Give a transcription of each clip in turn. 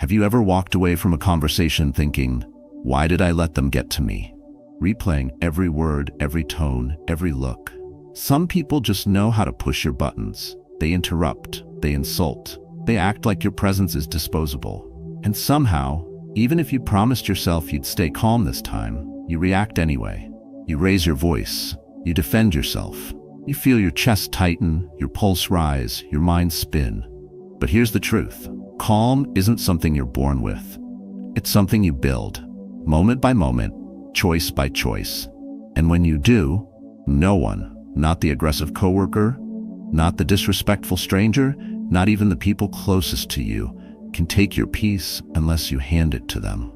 Have you ever walked away from a conversation thinking, why did I let them get to me? Replaying every word, every tone, every look. Some people just know how to push your buttons. They interrupt, they insult, they act like your presence is disposable. And somehow, even if you promised yourself you'd stay calm this time, you react anyway. You raise your voice, you defend yourself. You feel your chest tighten, your pulse rise, your mind spin. But here's the truth. Calm isn't something you're born with. It's something you build, moment by moment, choice by choice. And when you do, no one, not the aggressive coworker, not the disrespectful stranger, not even the people closest to you, can take your peace unless you hand it to them.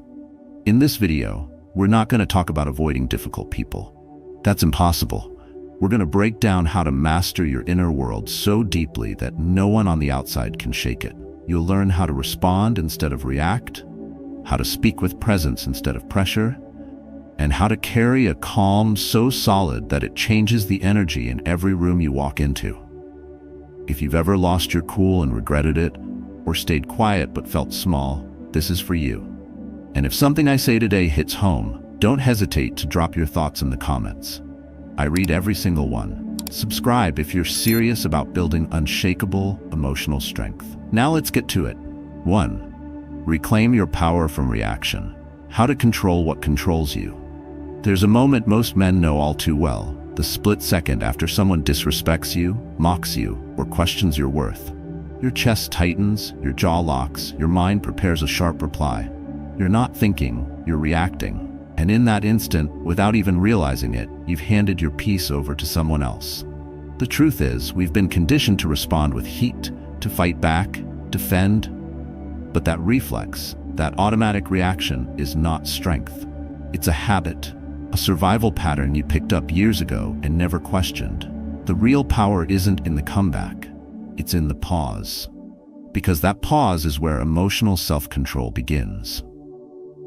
In this video, we're not going to talk about avoiding difficult people. That's impossible. We're going to break down how to master your inner world so deeply that no one on the outside can shake it. You'll learn how to respond instead of react, how to speak with presence instead of pressure, and how to carry a calm so solid that it changes the energy in every room you walk into. If you've ever lost your cool and regretted it, or stayed quiet but felt small, this is for you. And if something I say today hits home, don't hesitate to drop your thoughts in the comments. I read every single one. Subscribe if you're serious about building unshakable emotional strength. Now let's get to it. 1. Reclaim your power from reaction. How to control what controls you. There's a moment most men know all too well, the split second after someone disrespects you, mocks you, or questions your worth. Your chest tightens, your jaw locks, your mind prepares a sharp reply. You're not thinking, you're reacting. And in that instant, without even realizing it, you've handed your peace over to someone else. The truth is, we've been conditioned to respond with heat, to fight back, defend. But that reflex, that automatic reaction, is not strength. It's a habit, a survival pattern you picked up years ago and never questioned. The real power isn't in the comeback, it's in the pause. Because that pause is where emotional self-control begins.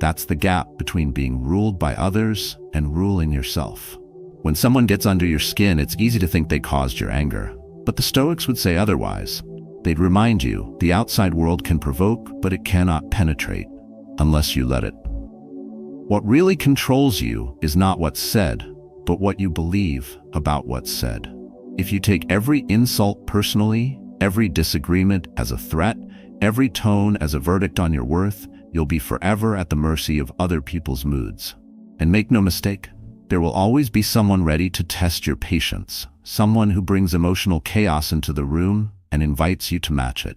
That's the gap between being ruled by others and ruling yourself. When someone gets under your skin, it's easy to think they caused your anger. But the Stoics would say otherwise. They'd remind you, the outside world can provoke, but it cannot penetrate unless you let it. What really controls you is not what's said, but what you believe about what's said. If you take every insult personally, every disagreement as a threat, every tone as a verdict on your worth, you'll be forever at the mercy of other people's moods. And make no mistake, there will always be someone ready to test your patience, someone who brings emotional chaos into the room and invites you to match it.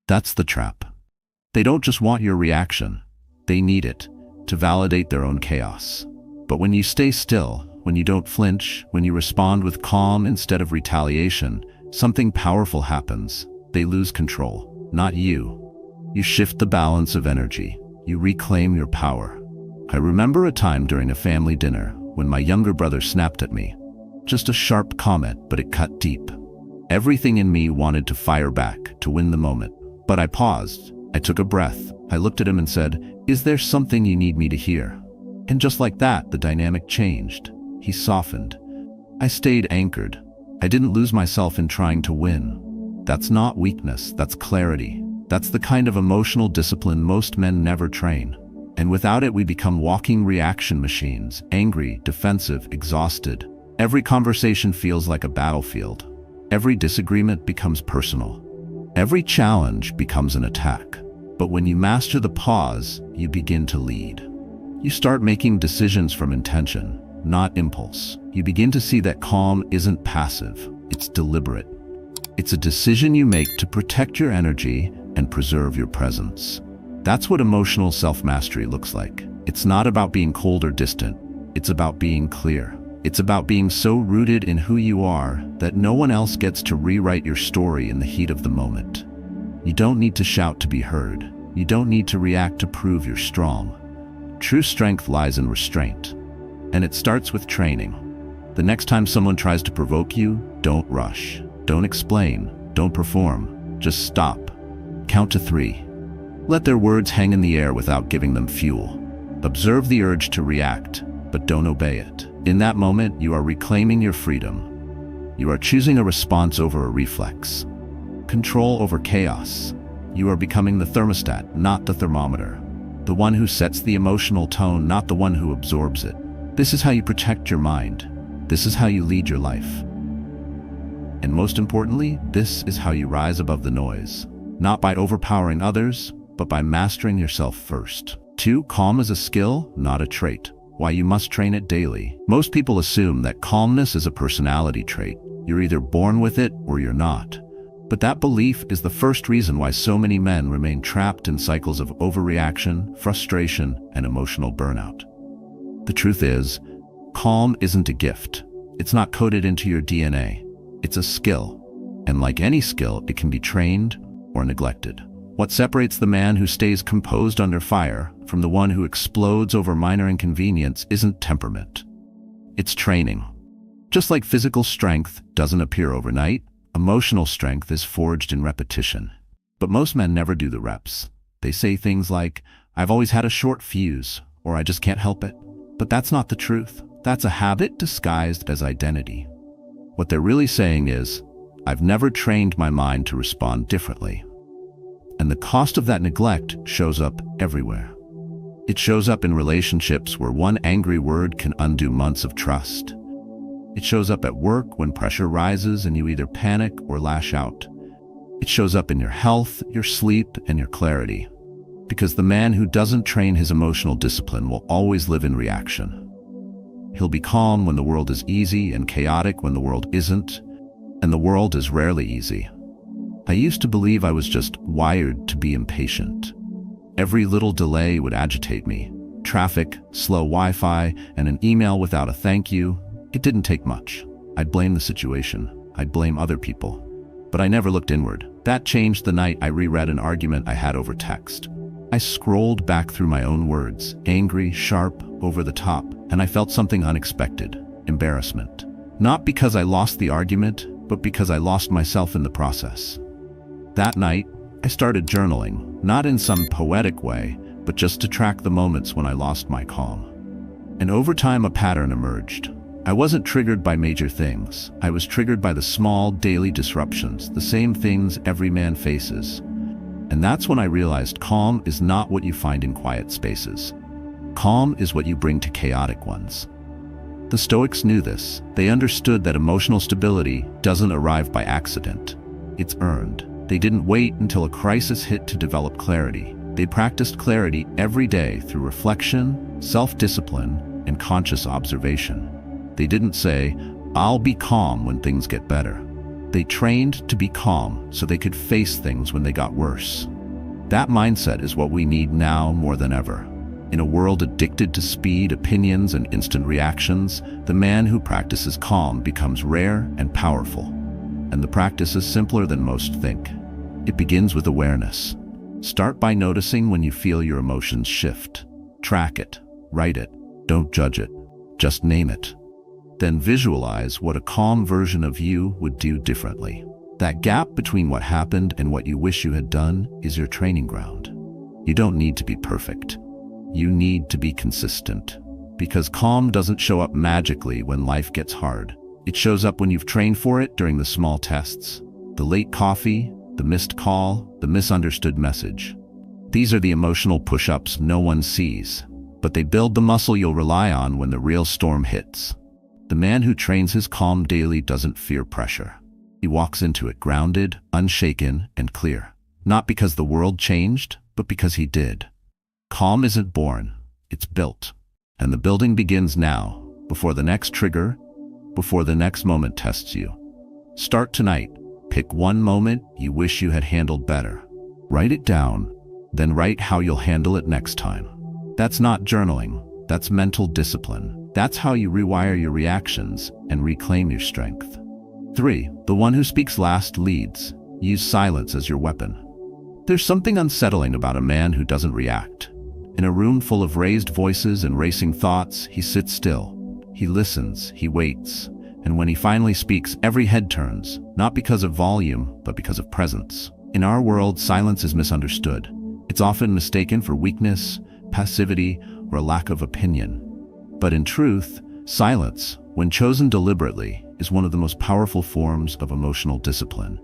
That's the trap. They don't just want your reaction, they need it to validate their own chaos. But when you stay still, when you don't flinch, when you respond with calm instead of retaliation, something powerful happens. They lose control, not you. You shift the balance of energy. You reclaim your power. I remember a time during a family dinner when my younger brother snapped at me. Just a sharp comment, but it cut deep. Everything in me wanted to fire back, to win the moment. But I paused. I took a breath. I looked at him and said, "Is there something you need me to hear?" And just like that, the dynamic changed. He softened. I stayed anchored. I didn't lose myself in trying to win. That's not weakness, that's clarity. That's the kind of emotional discipline most men never train. And without it, we become walking reaction machines, angry, defensive, exhausted. Every conversation feels like a battlefield. Every disagreement becomes personal. Every challenge becomes an attack. But when you master the pause, you begin to lead. You start making decisions from intention, not impulse. You begin to see that calm isn't passive, it's deliberate. It's a decision you make to protect your energy and preserve your presence. That's what emotional self-mastery looks like. It's not about being cold or distant. It's about being clear. It's about being so rooted in who you are that no one else gets to rewrite your story in the heat of the moment. You don't need to shout to be heard. You don't need to react to prove you're strong. True strength lies in restraint. And it starts with training. The next time someone tries to provoke you, don't rush. Don't explain. Don't perform. Just stop. Count to 3. Let their words hang in the air without giving them fuel. Observe the urge to react, but don't obey it. In that moment, you are reclaiming your freedom. You are choosing a response over a reflex. Control over chaos. You are becoming the thermostat, not the thermometer. The one who sets the emotional tone, not the one who absorbs it. This is how you protect your mind. This is how you lead your life. And most importantly, this is how you rise above the noise. Not by overpowering others, but by mastering yourself first. 2. Calm is a skill, not a trait. Why you must train it daily. Most people assume that calmness is a personality trait. You're either born with it or you're not. But that belief is the first reason why so many men remain trapped in cycles of overreaction, frustration, and emotional burnout. The truth is, calm isn't a gift. It's not coded into your DNA. It's a skill. And like any skill, it can be trained or neglected. What separates the man who stays composed under fire from the one who explodes over minor inconvenience isn't temperament. It's training. Just like physical strength doesn't appear overnight, emotional strength is forged in repetition. But most men never do the reps. They say things like, "I've always had a short fuse," or "I just can't help it." But that's not the truth. That's a habit disguised as identity. What they're really saying is, "I've never trained my mind to respond differently." And the cost of that neglect shows up everywhere. It shows up in relationships where one angry word can undo months of trust. It shows up at work when pressure rises and you either panic or lash out. It shows up in your health, your sleep, and your clarity. Because the man who doesn't train his emotional discipline will always live in reaction. He'll be calm when the world is easy and chaotic when the world isn't, and the world is rarely easy. I used to believe I was just wired to be impatient. Every little delay would agitate me. Traffic, slow Wi-Fi, and an email without a thank you. It didn't take much. I'd blame the situation. I'd blame other people. But I never looked inward. That changed the night I reread an argument I had over text. I scrolled back through my own words, angry, sharp, over the top, and I felt something unexpected, embarrassment. Not because I lost the argument, but because I lost myself in the process. That night, I started journaling, not in some poetic way, but just to track the moments when I lost my calm. And over time, a pattern emerged. I wasn't triggered by major things. I was triggered by the small, daily disruptions, the same things every man faces. And that's when I realized calm is not what you find in quiet spaces. Calm is what you bring to chaotic ones. The Stoics knew this. They understood that emotional stability doesn't arrive by accident. It's earned. They didn't wait until a crisis hit to develop clarity. They practiced clarity every day through reflection, self-discipline, and conscious observation. They didn't say, "I'll be calm when things get better." They trained to be calm so they could face things when they got worse. That mindset is what we need now more than ever. In a world addicted to speed, opinions, and instant reactions, the man who practices calm becomes rare and powerful. And the practice is simpler than most think. It begins with awareness. Start by noticing when you feel your emotions shift. Track it, write it, don't judge it, just name it. Then visualize what a calm version of you would do differently. That gap between what happened and what you wish you had done is your training ground. You don't need to be perfect. You need to be consistent. Because calm doesn't show up magically when life gets hard. It shows up when you've trained for it during the small tests. The late coffee, the missed call, the misunderstood message. These are the emotional push-ups no one sees, but they build the muscle you'll rely on when the real storm hits. The man who trains his calm daily doesn't fear pressure. He walks into it grounded, unshaken, and clear. Not because the world changed, but because he did. Calm isn't born, it's built. And the building begins now, before the next trigger, before the next moment tests you. Start tonight. Pick one moment you wish you had handled better. Write it down, then write how you'll handle it next time. That's not journaling, that's mental discipline. That's how you rewire your reactions and reclaim your strength. 3. The one who speaks last leads. Use silence as your weapon. There's something unsettling about a man who doesn't react. In a room full of raised voices and racing thoughts, he sits still. He listens, he waits, and when he finally speaks, every head turns, not because of volume, but because of presence. In our world, silence is misunderstood. It's often mistaken for weakness, passivity, or a lack of opinion. But in truth, silence, when chosen deliberately, is one of the most powerful forms of emotional discipline.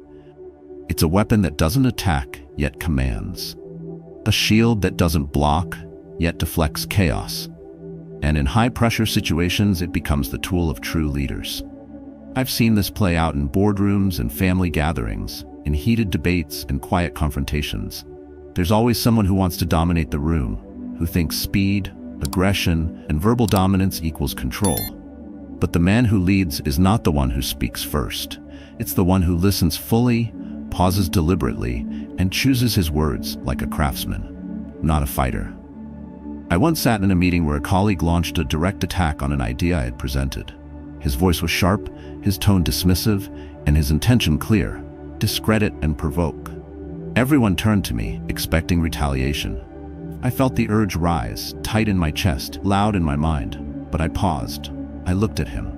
It's a weapon that doesn't attack, yet commands. A shield that doesn't block, yet deflects chaos. And in high-pressure situations, it becomes the tool of true leaders. I've seen this play out in boardrooms and family gatherings, in heated debates and quiet confrontations. There's always someone who wants to dominate the room, who thinks speed, aggression, and verbal dominance equals control. But the man who leads is not the one who speaks first. It's the one who listens fully, pauses deliberately, and chooses his words like a craftsman, not a fighter. I once sat in a meeting where a colleague launched a direct attack on an idea I had presented. His voice was sharp, his tone dismissive, and his intention clear: discredit and provoke. Everyone turned to me, expecting retaliation. I felt the urge rise, tight in my chest, loud in my mind, but I paused. I looked at him.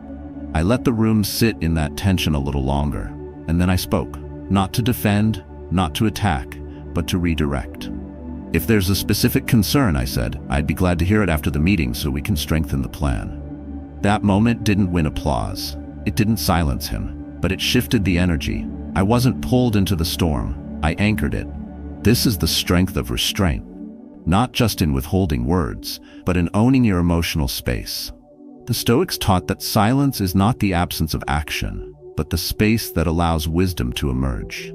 I let the room sit in that tension a little longer, and then I spoke, not to defend, not to attack, but to redirect. If there's a specific concern, I said, I'd be glad to hear it after the meeting so we can strengthen the plan. That moment didn't win applause. It didn't silence him, but it shifted the energy. I wasn't pulled into the storm, I anchored it. This is the strength of restraint, not just in withholding words, but in owning your emotional space. The Stoics taught that silence is not the absence of action, but the space that allows wisdom to emerge.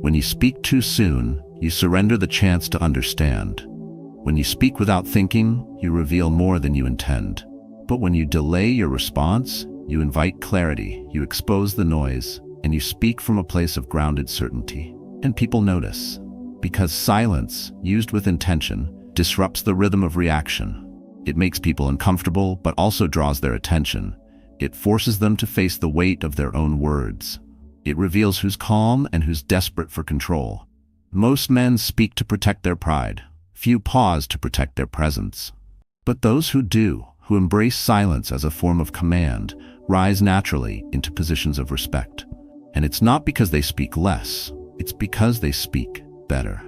When you speak too soon, you surrender the chance to understand. When you speak without thinking, you reveal more than you intend. But when you delay your response, you invite clarity, you expose the noise, and you speak from a place of grounded certainty. And people notice, because silence, used with intention, disrupts the rhythm of reaction. It makes people uncomfortable, but also draws their attention. It forces them to face the weight of their own words. It reveals who's calm and who's desperate for control. Most men speak to protect their pride. Few pause to protect their presence. But those who do, who embrace silence as a form of command, rise naturally into positions of respect. And it's not because they speak less, it's because they speak better.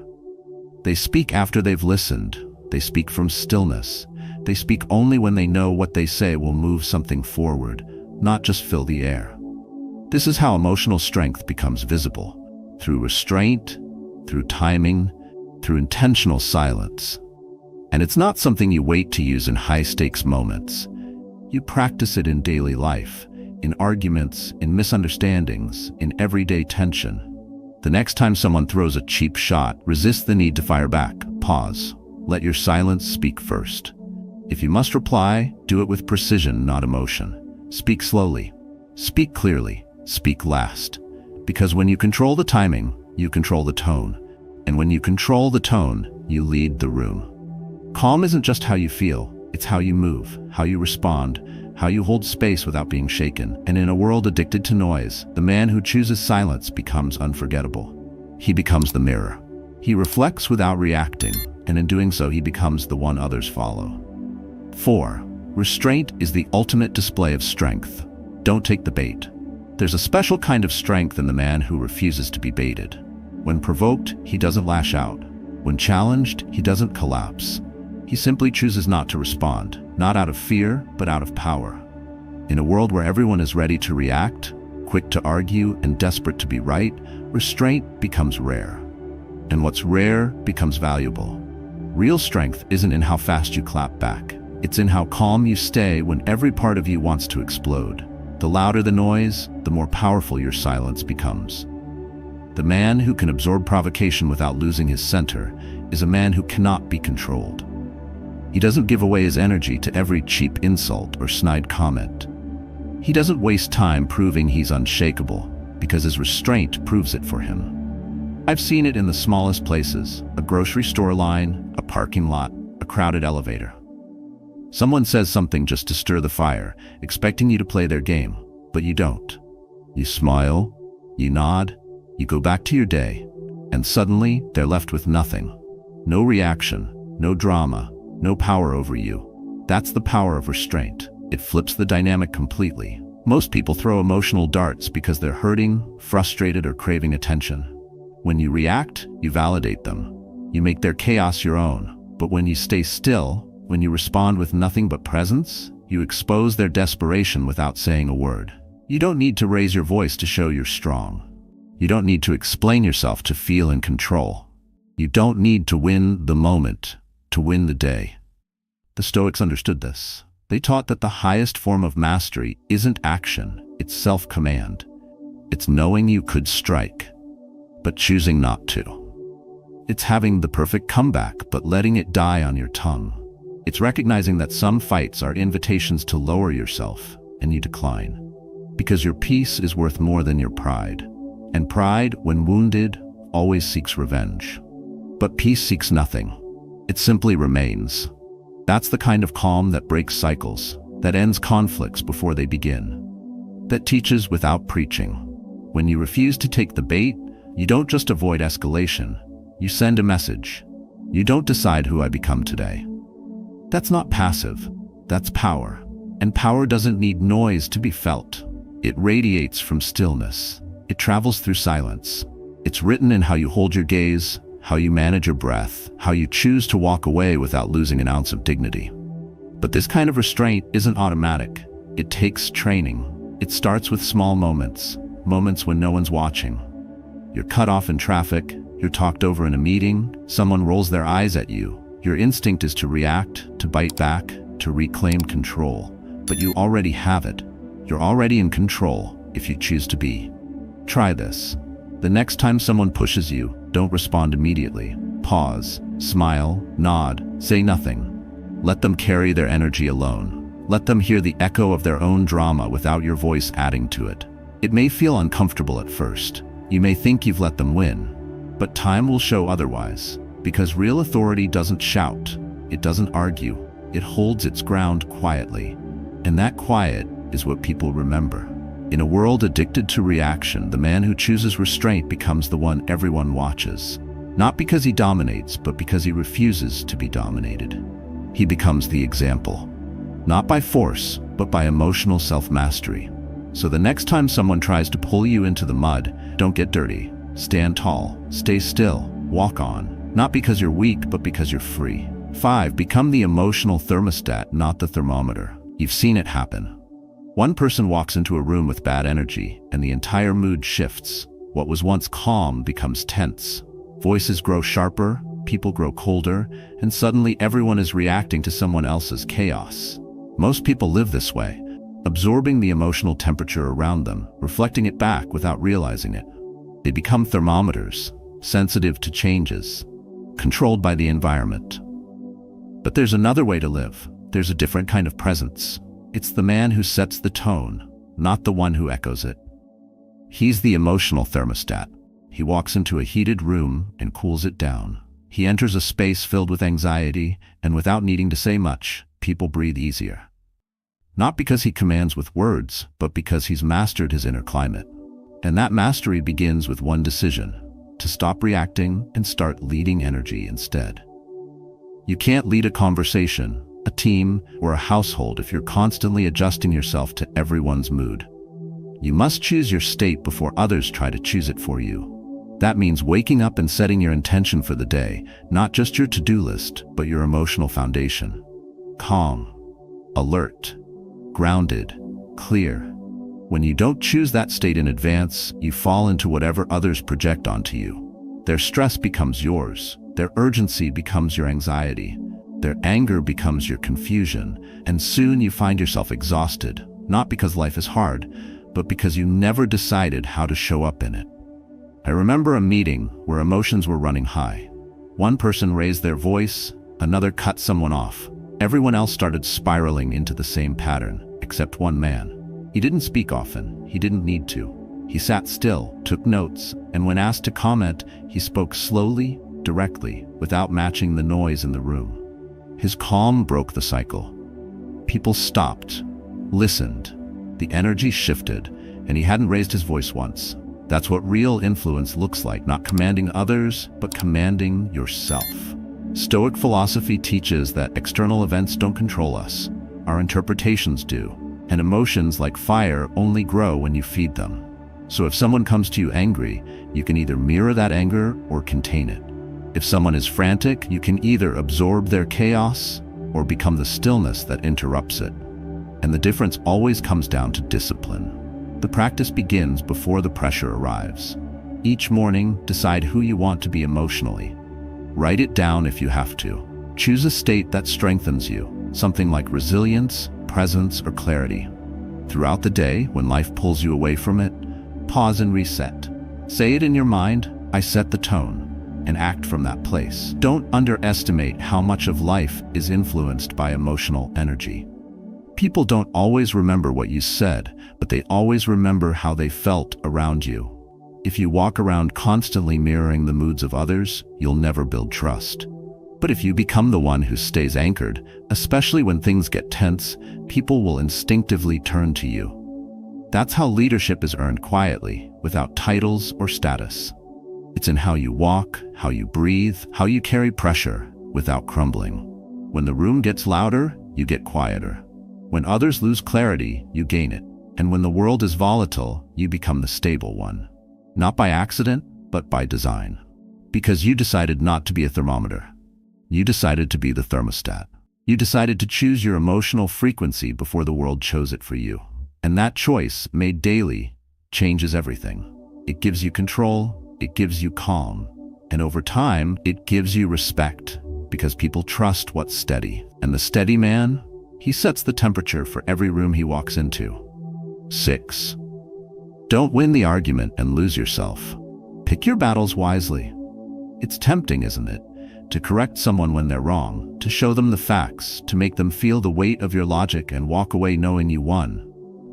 They speak after they've listened. They speak from stillness. They speak only when they know what they say will move something forward, not just fill the air. This is how emotional strength becomes visible, through restraint, through timing, through intentional silence. And it's not something you wait to use in high-stakes moments. You practice it in daily life, in arguments, in misunderstandings, in everyday tension. The next time someone throws a cheap shot, resist the need to fire back. Pause. Let your silence speak first. If you must reply, do it with precision, not emotion. Speak slowly. Speak clearly. Speak last. Because when you control the timing, you control the tone. And when you control the tone, you lead the room. Calm isn't just how you feel, it's how you move, how you respond, how you hold space without being shaken. And in a world addicted to noise, the man who chooses silence becomes unforgettable. He becomes the mirror. He reflects without reacting, and in doing so, he becomes the one others follow. 4. Restraint is the ultimate display of strength. Don't take the bait. There's a special kind of strength in the man who refuses to be baited. When provoked, he doesn't lash out. When challenged, he doesn't collapse. He simply chooses not to respond, not out of fear, but out of power. In a world where everyone is ready to react, quick to argue, and desperate to be right, restraint becomes rare. And what's rare becomes valuable. Real strength isn't in how fast you clap back. It's in how calm you stay when every part of you wants to explode. The louder the noise, the more powerful your silence becomes. The man who can absorb provocation without losing his center is a man who cannot be controlled. He doesn't give away his energy to every cheap insult or snide comment. He doesn't waste time proving he's unshakable, because his restraint proves it for him. I've seen it in the smallest places: a grocery store line, a parking lot, a crowded elevator. Someone says something just to stir the fire, expecting you to play their game, but you don't. You smile, you nod, you go back to your day, and suddenly they're left with nothing. No reaction, no drama, no power over you. That's the power of restraint. It flips the dynamic completely. Most people throw emotional darts because they're hurting, frustrated, or craving attention. When you react, you validate them. You make their chaos your own. But when you stay still, when you respond with nothing but presence, you expose their desperation without saying a word. You don't need to raise your voice to show you're strong. You don't need to explain yourself to feel in control. You don't need to win the moment to win the day. The Stoics understood this. They taught that the highest form of mastery isn't action, it's self-command. It's knowing you could strike, but choosing not to. It's having the perfect comeback, but letting it die on your tongue. It's recognizing that some fights are invitations to lower yourself, and you decline. Because your peace is worth more than your pride. And pride, when wounded, always seeks revenge. But peace seeks nothing. It simply remains. That's the kind of calm that breaks cycles, that ends conflicts before they begin, that teaches without preaching. When you refuse to take the bait, you don't just avoid escalation, you send a message. You don't decide who I become today. That's not passive, that's power. And power doesn't need noise to be felt. It radiates from stillness. It travels through silence. It's written in how you hold your gaze, how you manage your breath, how you choose to walk away without losing an ounce of dignity. But this kind of restraint isn't automatic. It takes training. It starts with small moments, moments when no one's watching. You're cut off in traffic, you're talked over in a meeting, someone rolls their eyes at you. Your instinct is to react, to bite back, to reclaim control. But you already have it. You're already in control if you choose to be. Try this. The next time someone pushes you, don't respond immediately. Pause, smile, nod, say nothing. Let them carry their energy alone. Let them hear the echo of their own drama without your voice adding to it. It may feel uncomfortable at first. You may think you've let them win. But time will show otherwise. Because real authority doesn't shout. It doesn't argue. It holds its ground quietly. And that quiet is what people remember. In a world addicted to reaction, the man who chooses restraint becomes the one everyone watches. Not because he dominates, but because he refuses to be dominated. He becomes the example. Not by force, but by emotional self-mastery. So the next time someone tries to pull you into the mud, don't get dirty. Stand tall, stay still, walk on. Not because you're weak, but because you're free. 5. Become the emotional thermostat, not the thermometer. You've seen it happen. One person walks into a room with bad energy, and the entire mood shifts. What was once calm becomes tense. Voices grow sharper, people grow colder, and suddenly everyone is reacting to someone else's chaos. Most people live this way, absorbing the emotional temperature around them, reflecting it back without realizing it. They become thermometers, sensitive to changes, controlled by the environment. But there's another way to live. There's a different kind of presence. It's the man who sets the tone, not the one who echoes it. He's the emotional thermostat. He walks into a heated room and cools it down. He enters a space filled with anxiety, and without needing to say much, people breathe easier. Not because he commands with words, but because he's mastered his inner climate. And that mastery begins with one decision: to stop reacting and start leading energy instead. You can't lead a conversation, a team, or a household if you're constantly adjusting yourself to everyone's mood. You must choose your state before others try to choose it for you. That means waking up and setting your intention for the day, not just your to-do list, but your emotional foundation. Calm, alert, grounded, clear. When you don't choose that state in advance, you fall into whatever others project onto you. Their stress becomes yours. Their urgency becomes your anxiety. Their anger becomes your confusion, and soon you find yourself exhausted, not because life is hard, but because you never decided how to show up in it. I remember a meeting where emotions were running high. One person raised their voice, another cut someone off. Everyone else started spiraling into the same pattern, except one man. He didn't speak often, he didn't need to. He sat still, took notes, and when asked to comment, he spoke slowly, directly, without matching the noise in the room. His calm broke the cycle. People stopped, listened. The energy shifted, and he hadn't raised his voice once. That's what real influence looks like, not commanding others, but commanding yourself. Stoic philosophy teaches that external events don't control us. Our interpretations do, and emotions like fire only grow when you feed them. So if someone comes to you angry, you can either mirror that anger or contain it. If someone is frantic, you can either absorb their chaos or become the stillness that interrupts it. And the difference always comes down to discipline. The practice begins before the pressure arrives. Each morning, decide who you want to be emotionally. Write it down if you have to. Choose a state that strengthens you, something like resilience, presence, or clarity. Throughout the day, when life pulls you away from it, pause and reset. Say it in your mind, I set the tone, and act from that place. Don't underestimate how much of life is influenced by emotional energy. People don't always remember what you said, but they always remember how they felt around you. If you walk around constantly mirroring the moods of others, you'll never build trust. But if you become the one who stays anchored, especially when things get tense, people will instinctively turn to you. That's how leadership is earned quietly, without titles or status. It's in how you walk, how you breathe, how you carry pressure, without crumbling. When the room gets louder, you get quieter. When others lose clarity, you gain it. And when the world is volatile, you become the stable one. Not by accident, but by design. Because you decided not to be a thermometer. You decided to be the thermostat. You decided to choose your emotional frequency before the world chose it for you. And that choice, made daily, changes everything. It gives you control, it gives you calm, and over time, it gives you respect, because people trust what's steady. And the steady man, he sets the temperature for every room he walks into. 6. Don't win the argument and lose yourself. Pick your battles wisely. It's tempting, isn't it, to correct someone when they're wrong, to show them the facts, to make them feel the weight of your logic and walk away knowing you won.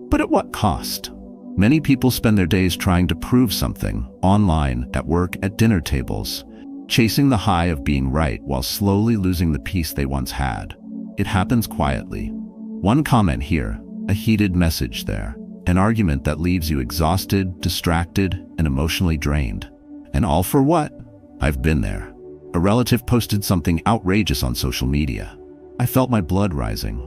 But at what cost? Many people spend their days trying to prove something, online, at work, at dinner tables, chasing the high of being right while slowly losing the peace they once had. It happens quietly. One comment here, a heated message there. An argument that leaves you exhausted, distracted, and emotionally drained. And all for what? I've been there. A relative posted something outrageous on social media. I felt my blood rising.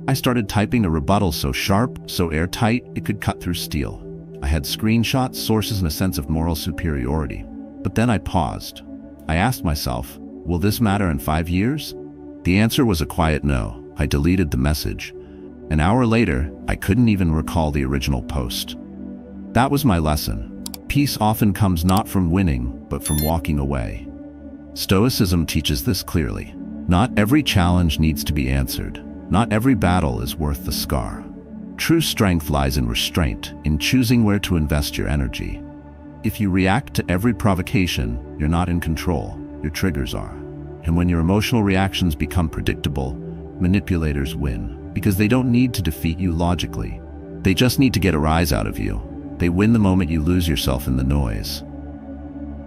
I started typing a rebuttal so sharp, so airtight, it could cut through steel. I had screenshots, sources, and a sense of moral superiority. But then I paused. I asked myself, will this matter in 5 years? The answer was a quiet no. I deleted the message. An hour later, I couldn't even recall the original post. That was my lesson. Peace often comes not from winning, but from walking away. Stoicism teaches this clearly. Not every challenge needs to be answered. Not every battle is worth the scar. True strength lies in restraint, in choosing where to invest your energy. If you react to every provocation, you're not in control. Your triggers are. And when your emotional reactions become predictable, manipulators win. Because they don't need to defeat you logically. They just need to get a rise out of you. They win the moment you lose yourself in the noise.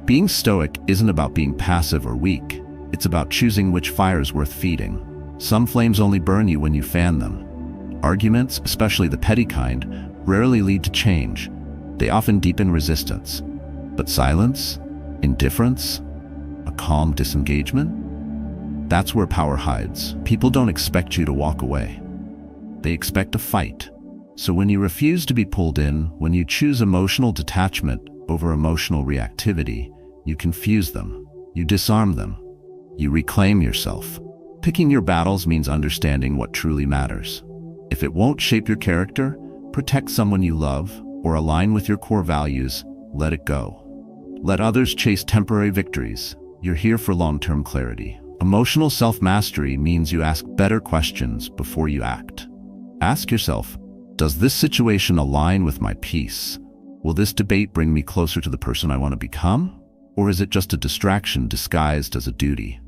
Being stoic isn't about being passive or weak. It's about choosing which fire's worth feeding. Some flames only burn you when you fan them. Arguments, especially the petty kind, rarely lead to change. They often deepen resistance. But silence, indifference, a calm disengagement, that's where power hides. People don't expect you to walk away. They expect a fight. So when you refuse to be pulled in, when you choose emotional detachment over emotional reactivity, you confuse them, you disarm them, you reclaim yourself. Picking your battles means understanding what truly matters. If it won't shape your character, protect someone you love, or align with your core values, let it go. Let others chase temporary victories. You're here for long-term clarity. Emotional self-mastery means you ask better questions before you act. Ask yourself, does this situation align with my peace? Will this debate bring me closer to the person I want to become? Or is it just a distraction disguised as a duty?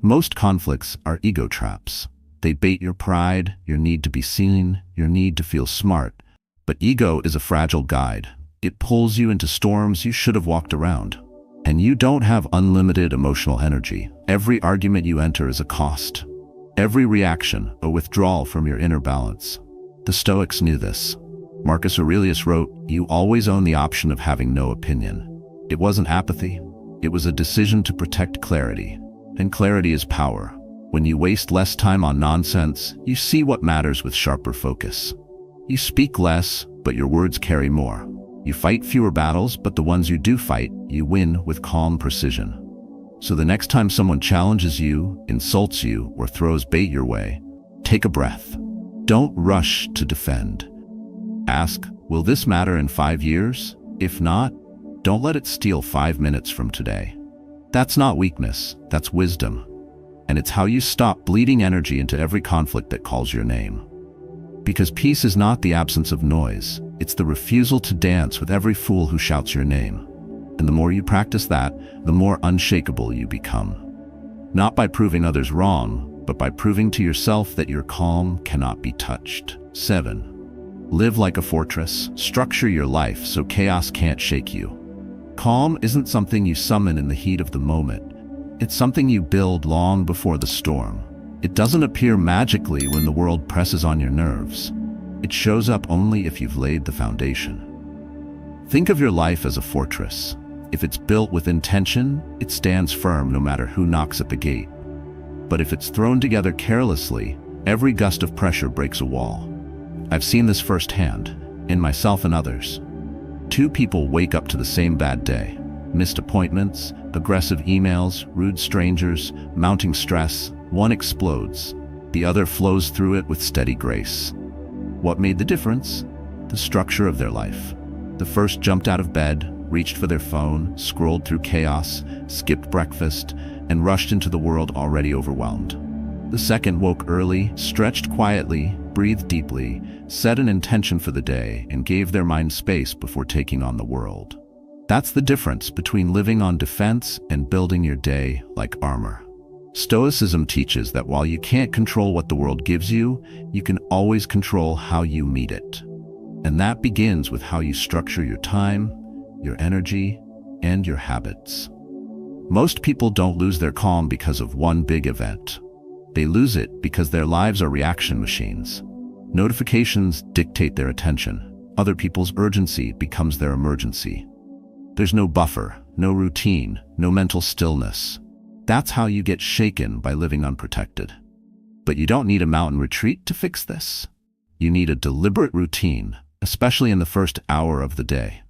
Most conflicts are ego traps. They bait your pride, your need to be seen, your need to feel smart. But ego is a fragile guide. It pulls you into storms you should have walked around. And you don't have unlimited emotional energy. Every argument you enter is a cost. Every reaction, a withdrawal from your inner balance. The Stoics knew this. Marcus Aurelius wrote, "You always own the option of having no opinion." It wasn't apathy. It was a decision to protect clarity. And clarity is power. When you waste less time on nonsense, you see what matters with sharper focus. You speak less, but your words carry more. You fight fewer battles, but the ones you do fight, you win with calm precision. So the next time someone challenges you, insults you, or throws bait your way, take a breath. Don't rush to defend. Ask, will this matter in 5 years? If not, Don't let it steal 5 minutes from today. That's not weakness, that's wisdom. And it's how you stop bleeding energy into every conflict that calls your name. Because peace is not the absence of noise, it's the refusal to dance with every fool who shouts your name. And the more you practice that, the more unshakable you become. Not by proving others wrong, but by proving to yourself that your calm cannot be touched. 7. Live like a fortress. Structure your life so chaos can't shake you. Calm isn't something you summon in the heat of the moment. It's something you build long before the storm. It doesn't appear magically when the world presses on your nerves. It shows up only if you've laid the foundation. Think of your life as a fortress. If it's built with intention, it stands firm no matter who knocks at the gate. But if it's thrown together carelessly, every gust of pressure breaks a wall. I've seen this firsthand, in myself and others. 2 people wake up to the same bad day. Missed appointments, aggressive emails, rude strangers, mounting stress. One explodes. The other flows through it with steady grace. What made the difference? The structure of their life. The first jumped out of bed, reached for their phone, scrolled through chaos, skipped breakfast, and rushed into the world already overwhelmed. The second woke early, stretched quietly, breathed deeply, set an intention for the day, and gave their mind space before taking on the world. That's the difference between living on defense and building your day like armor. Stoicism teaches that while you can't control what the world gives you, you can always control how you meet it. And that begins with how you structure your time, your energy, and your habits. Most people don't lose their calm because of one big event. They lose it because their lives are reaction machines. Notifications dictate their attention. Other people's urgency becomes their emergency. There's no buffer, no routine, no mental stillness. That's how you get shaken by living unprotected. But you don't need a mountain retreat to fix this. You need a deliberate routine, especially in the first hour of the day.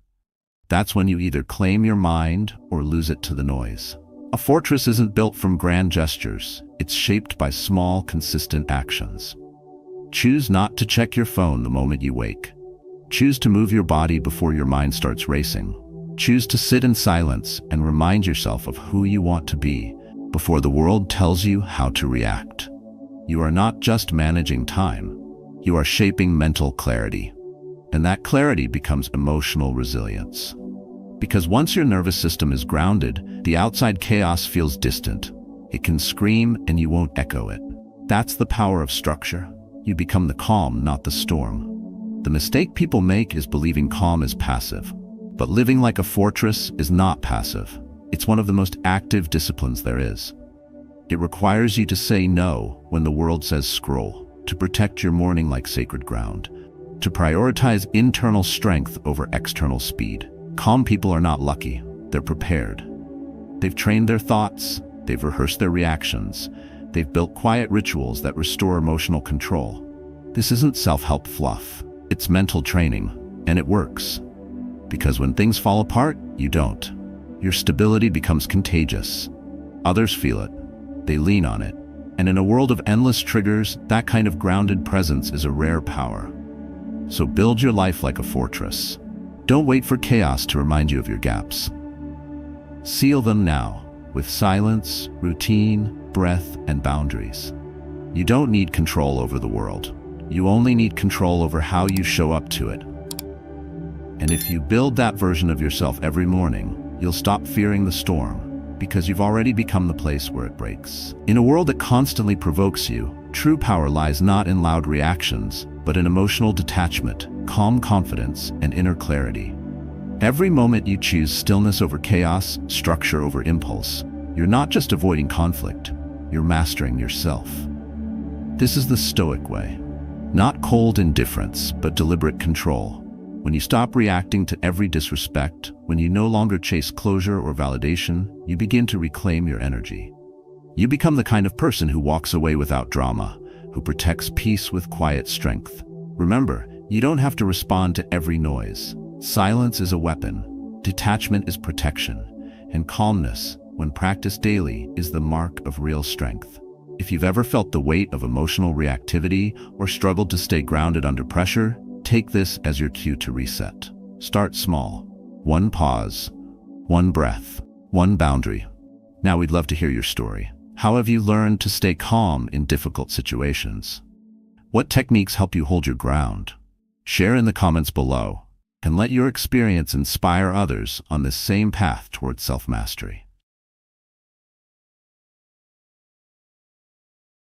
That's when you either claim your mind or lose it to the noise. A fortress isn't built from grand gestures. It's shaped by small, consistent actions. Choose not to check your phone the moment you wake. Choose to move your body before your mind starts racing. Choose to sit in silence and remind yourself of who you want to be before the world tells you how to react. You are not just managing time. You are shaping mental clarity. And that clarity becomes emotional resilience. Because once your nervous system is grounded, the outside chaos feels distant. It can scream and you won't echo it. That's the power of structure. You become the calm, not the storm. The mistake people make is believing calm is passive. But living like a fortress is not passive. It's one of the most active disciplines there is. It requires you to say no when the world says scroll, to protect your morning like sacred ground, to prioritize internal strength over external speed. Calm people are not lucky, they're prepared. They've trained their thoughts, they've rehearsed their reactions, they've built quiet rituals that restore emotional control. This isn't self-help fluff, it's mental training, and it works. Because when things fall apart, you don't. Your stability becomes contagious. Others feel it. They lean on it. And in a world of endless triggers, that kind of grounded presence is a rare power. So build your life like a fortress. Don't wait for chaos to remind you of your gaps. Seal them now, with silence, routine, breath, and boundaries. You don't need control over the world. You only need control over how you show up to it. And if you build that version of yourself every morning, you'll stop fearing the storm, because you've already become the place where it breaks. In a world that constantly provokes you, true power lies not in loud reactions, but in emotional detachment, calm confidence, and inner clarity. Every moment you choose stillness over chaos, structure over impulse, you're not just avoiding conflict, you're mastering yourself. This is the Stoic way. Not cold indifference, but deliberate control. When you stop reacting to every disrespect, when you no longer chase closure or validation, you begin to reclaim your energy. You become the kind of person who walks away without drama, who protects peace with quiet strength. Remember, you don't have to respond to every noise. Silence is a weapon, detachment is protection, and calmness, when practiced daily, is the mark of real strength. If you've ever felt the weight of emotional reactivity or struggled to stay grounded under pressure, take this as your cue to reset. Start small. One pause, one breath, one boundary. Now we'd love to hear your story. How have you learned to stay calm in difficult situations? What techniques help you hold your ground? Share in the comments below and let your experience inspire others on this same path towards self-mastery.